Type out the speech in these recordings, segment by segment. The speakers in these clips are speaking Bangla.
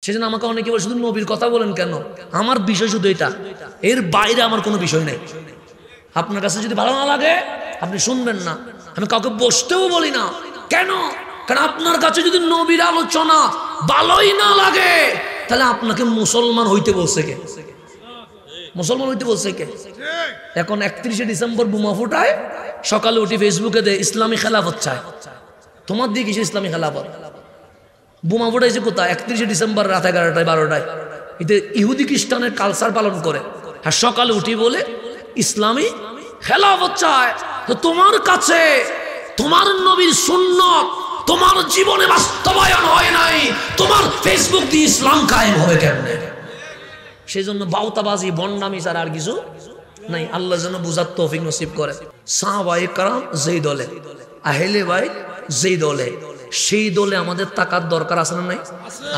সেজন্য আমাকে অনেকে বলে শুধু নবীর কথা বলেন কেন, আমার বিষয় শুধু এটা, এর বাইরে আমার কোনো বিষয় নেই। আপনার কাছে যদি ভালো না লাগে আপনি শুনবেন না, আমি কাউকে বসতেও বলি না। কেন? কারণ আপনার কাছে যদি নবীর আলোচনা ভালোই না লাগে তাহলে আপনাকে মুসলমান হইতে বলছে কে? মুসলমান হইতে বলছে কে? এখন 31শে ডিসেম্বর বোমা ফুটায়, সকালে উঠি ফেসবুকে দে ইসলামী খেলাফত চায়। তোমার দিয়ে কিসে ইসলামী খেলাফত? বোমা ফুটাইছে কোথায়? 31শে ডিসেম্বর রাত 11টায় 12টায়। এতে ইহুদি খ্রিস্টানের কালচার পালন করে, আর সকালে উঠি বলে ইসলামী খেলাফত চায়। তো তোমার কাছে তোমার নবীর সুন্নাত তোমার জীবনে বাস্তবায়ন হয় নাই, তোমার ফেসবুক দিয়ে ইসলাম কায়েম হবে কেমনে? সেই জন্য বাউতাবাজি বন্ডামি ছাড়া আর কিছু নাই। আল্লাহ যেন বুঝার তৌফিক নসিব করে। সাহাবায়ে কেরাম যেই দলে, আহলে বাইত যেই দলে, সেই দলে আমাদের তাকার দরকার আছে না নাই?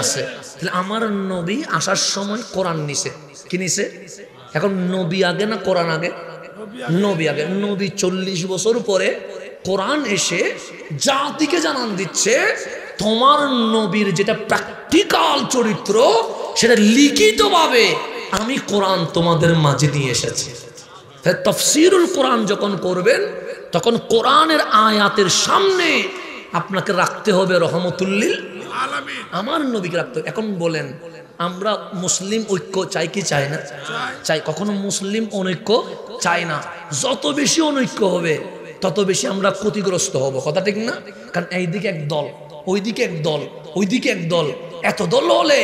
আছে। তাহলে আমার নবী আসার সময় কোরআন নিছে, কি নিছে? এখন নবী আগে না কোরআন আগে? নবী আগে। নবী 40 বছর পরে কোরআন এসে জাতিকে জানান দিচ্ছে তোমার নবীর যেটা প্র্যাকটিক্যাল চরিত্র সেটা লিখিত ভাবে আমি কোরআন তোমাদের মাঝে নিয়ে এসেছি। তাফসীরুল কোরআন যখন করবেন তখন কোরআনের আয়াতের সামনে আপনাকে রাখতে হবে রহমতুল্লিল আলামিন, আমার নবীকে রাখতে হবে। এখন বলেন আমরা মুসলিম ঐক্য চাই কি চাই না? চাই। কখনো মুসলিম অনৈক্য চাই না। যত বেশি অনৈক্য হবে তত বেশি আমরা ক্ষতিগ্রস্ত হব, কথা ঠিক না? কারণ এইদিকে এক দল, ওইদিকে এক দল, ওইদিকে এক দল, এত দল হলে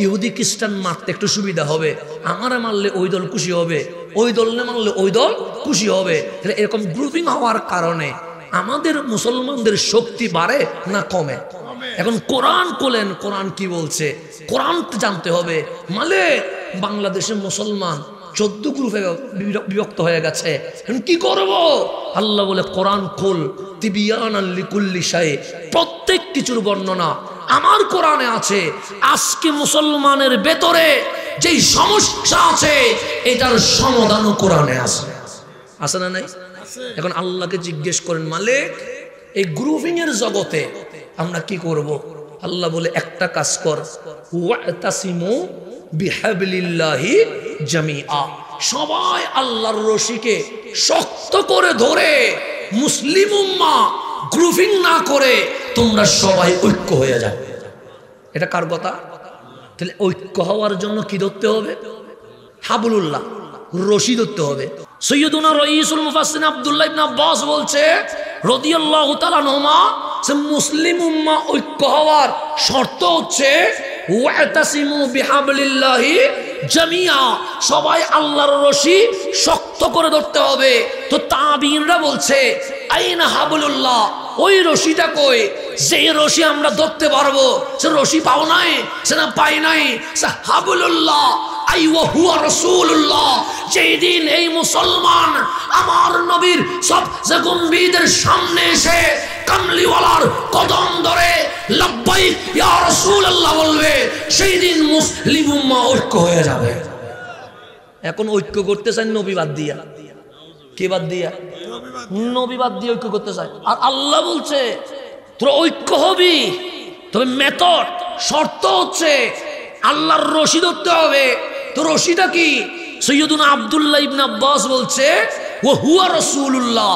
ইহুদি খ্রিস্টান মারতে একটু সুবিধা হবে, আমারা মারলে ওই দল খুশি হবে, ওই দল না মারলে ওই দল খুশি হবে। এরকম গ্রুপিং হওয়ার কারণে আমাদের মুসলমানদের শক্তি বাড়ে না কমে? এখন কোরআন কোলেন, কোরআন কি বলছে কোরআন জানতে হবে। মানে বাংলাদেশের মুসলমান 14 গ্রুপে বিভক্ত হয়ে গেছে, কি করব? আল্লাহ বলে কোরআন খুল, তিবিয়ানান লিকুল্লি শাই, প্রত্যেক কিছুর বর্ণনা আমার কোরআনে আছে। আজকে মুসলমানের ভেতরে যেই সমস্যা আছে এটার সমাধানও কোরআনে আছে, আছে না নাই? এখন আল্লাহকে জিজ্ঞেস করেন মালিক এই গ্রুপিং এর জগতে আমরা কি করব? আল্লাহ বলে একটা কাজ কর, ওয়াতাসিমু বিহাবলিল্লাহি জামিআ, সবাই আল্লাহর রশিকে শক্ত করে ধরে মুসলিম উম্মাহ গ্রুপিং না করে তোমরা সবাই ঐক্য হয়ে যাও। এটা কার কথা? তাহলে ঐক্য হওয়ার জন্য কি ধরতে হবে? হাবলুল্লাহ, রশি ধরতে হবে। সৈয়দুনা রাইসুল মুফাসসিরিন আব্দুল্লাহ ইবনে আব্বাস বলছে রাদিয়াল্লাহু তাআলা আনহুমা, যে মুসলিম উম্মাহ ঐক্য হওয়ার শর্ত হচ্ছে ওয়াতাসিমু বিহাবলিল্লাহি জামিআ, সবাই আল্লাহর রশি শক্ত করে ধরতে হবে। তো তাবিঈনরা বলছে আইনা হাবলুল্লাহ, ওই রশিটা কই? যে রশি আমরা ধরতে পারবো সে রশি পাও নাই, সে না পাই নাই। হাবলুল্লাহ আই ওয়া হুয়া রাসূলুল্লাহ, যেই দিন এই মুসলমান আমার নবীর সবচেয়ে গম্ভীরদের সামনে এসে কামলিওয়ালার কদম ধরে লাব্বাইক ইয়া রাসূলুল্লাহ বলবে, সেই দিন মুসলিম উম্মাহ ঐক্য হয়ে যাবে। এখন ঐক্য করতে চাই নবী বাদ দিয়া, কে বাদ দিয়া? নবী বাদ দিয়ে ঐক্য করতে চাই। আর আল্লাহ বলছে তোরা ঐক্য হবি, তবে মেথড শর্ত হচ্ছে আল্লাহর রশি ধরতে হবে। তো রশিটা কি? সৈয়দুনা আব্দুল্লাহ ইবনে আব্বাস বলছে ওয়া হুয়া রাসূলুল্লাহ,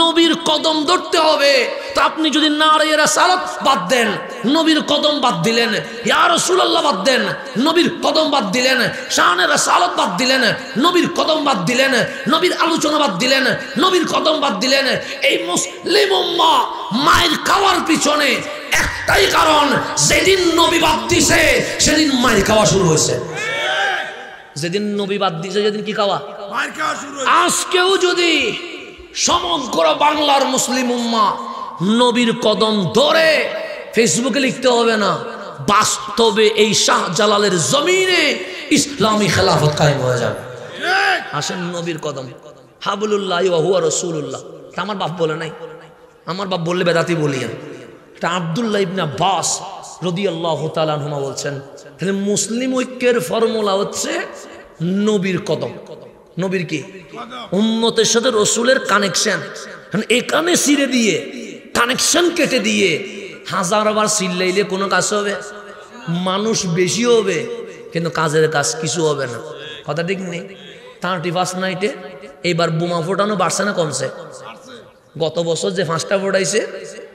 নবীর কদম ধরতে হবে। তো আপনি যদি নারে রাসালাত বাদ দেন, নবীর কদম বাদ দিলেন, ইয়া রাসূলুল্লাহ বাদ দেন, নবীর কদম বাদ দিলেন, শানে রাসালাত বাদ দিলেন, নবীর কদম বাদ দিলেন, নবীর আলোচনা বাদ দিলেন, নবীর কদম বাদ দিলেন, এই মুসলিম উম্মাহ মায়ের খাওয়ার পিছনে একটাই কারণ, যেদিন নবী বাদ দিছে সেদিন মায়ের খাওয়া শুরু হয়েছে। যেদিন নবী বাদ দিছে সেদিন কি খাওয়া? মায়ের খাওয়া শুরু হয়েছে। আজকেও যদি সমগ্র বাংলার মুসলিম উম্মাহ নবীর কদম ধরে, ফেসবুকে লিখতে হবে না, বাস্তবে এই শাহজালালের জমিনে ইসলামী খেলাফত কায়েম হয়ে যাবে। আসেন নবীর কদম, হাবলুল্লাহি ওয়া হুয়া রাসূলুল্লাহ। আমার বাপ বলে নাই, আমার বাপ বললে বেদাতি বলি। এটা আব্দুল্লাহ ইবনে আব্বাস রাদিয়াল্লাহু তাআলা আনহুমা বলছেন। তাহলে মুসলিম ঐক্যের ফর্মুলা হচ্ছে নবীর কদম। নবীর কি? উম্মতের সাথে রসুলের কানেকশন। এখানে ছিঁড়ে দিয়ে কানেকশন কেটে দিয়ে হাজারবার চিল্লাইলে কোনো কাজ হবে? মানুষ বেশি হবে কিন্তু কাজের কাজ কিছু হবে না। কথা ঠিক নেই? 31 নাইটে এইবার বোমা ফোটানো বাড়ছে না কমছে? গত বছর যে 5টা ফোটাইছে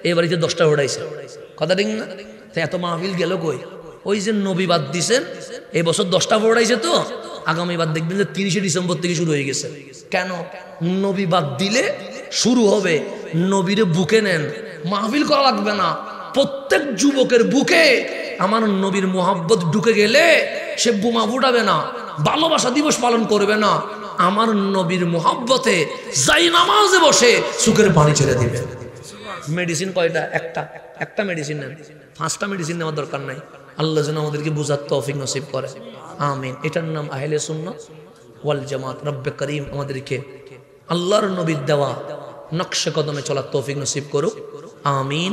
এবারে 10টা ফোটাইছে। কথা ঠিক না? এত মাহফিল গেল কই? ওই যে নবী বাদ দিছেন, এই বছর 10টা ফোটাইছে, তো আগামীবার দেখবেন যে 30শে ডিসেম্বর থেকে শুরু হয়ে গেছে। কেন? নবী বাদ দিলে শুরু হবে। নবীরে বুকে নেন, মাহফিল করা লাগবে না। প্রত্যেক যুবকের বুকে আমার নবীর মোহাব্বত ঢুকে গেলে সে বোমা ফুটাবে না, ভালোবাসা দিবস পালন করবে না, আমার নবীর মোহাব্বতে যাই নামাজে বসে চোখের পানি ছেড়ে দিবে। মেডিসিন কয়টা? একটা মেডিসিন নেন, 5টা মেডিসিন নেওয়ার দরকার নাই। আল্লাহ যেন আমাদেরকে বুঝার তৌফিক নসিব করে, আমিন। এটার নাম আহলে সুন্নাত ওয়াল জামাত। রব্বে করিম আমাদেরকে আল্লাহর নবীর দেওয়া নকশে কদমে চলার তৌফিক নসিব করুক, আমিন।